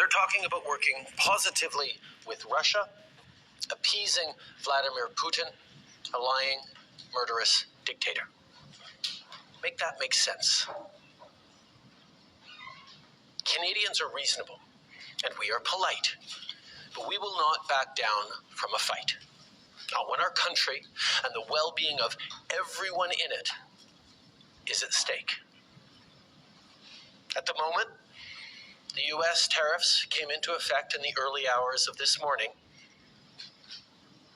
They're talking about working positively with Russia, appeasing Vladimir Putin, a lying, murderous dictator. Make that make sense. Canadians are reasonable, and we are polite, but we will not back down from a fight. Not when our country and the well-being of everyone in it is at stake. At the moment, the U.S. tariffs came into effect in the early hours of this morning,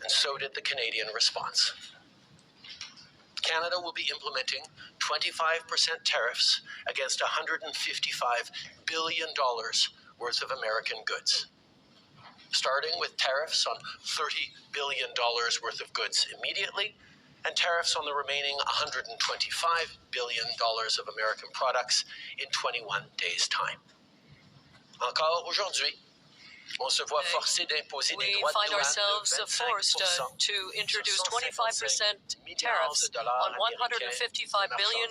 and so did the Canadian response. Canada will be implementing 25% tariffs against $155 billion worth of American goods, starting with tariffs on $30 billion worth of goods immediately, and tariffs on the remaining $125 billion of American products in 21 days' time. Encore aujourd'hui, on se voit forcé d'imposer des droits de douane de 25% We find ourselves forced to introduce 25% tariffs on $155 billion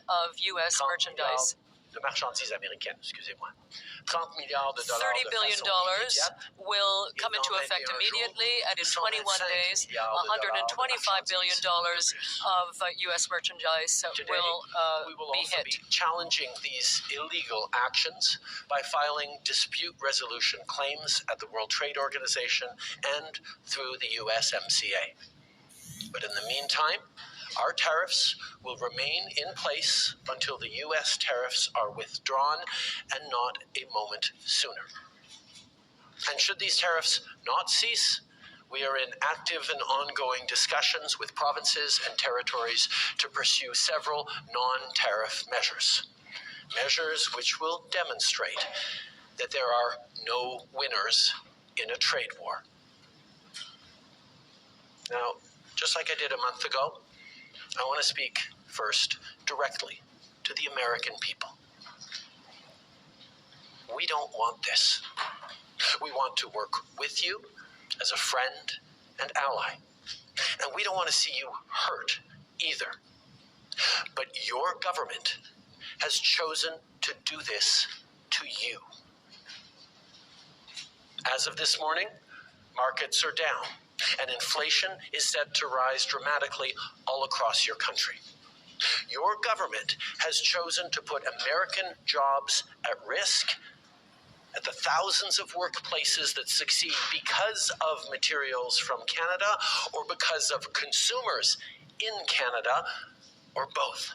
of U.S. merchandise. De marchandises américaines, excusez-moi. 30 milliards de dollars $30 billion will come into effect immediately, and in 21 days, $125 billion of U.S. merchandise will be hit. Be challenging these illegal actions by filing dispute resolution claims at the World Trade Organization and through the USMCA. But in the meantime, our tariffs will remain in place until the U.S. tariffs are withdrawn, and not a moment sooner. And should these tariffs not cease, we are in active and ongoing discussions with provinces and territories to pursue several non-tariff measures. Measures which will demonstrate that there are no winners in a trade war. Now, just like I did a month ago, I want to speak first directly to the American people. We don't want this. We want to work with you as a friend and ally. And we don't want to see you hurt either. But your government has chosen to do this to you. As of this morning, markets are down, and inflation is set to rise dramatically all across your country. Your government has chosen to put American jobs at risk, at the thousands of workplaces that succeed because of materials from Canada or because of consumers in Canada, or both.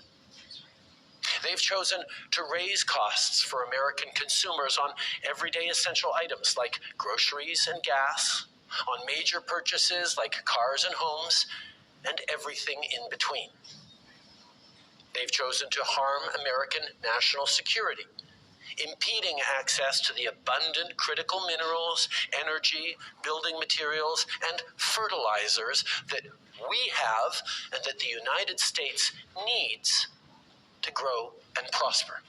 They've chosen to raise costs for American consumers on everyday essential items like groceries and gas, on major purchases like cars and homes, and everything in between. They've chosen to harm American national security, impeding access to the abundant critical minerals, energy, building materials, and fertilizers that we have and that the United States needs to grow and prosper.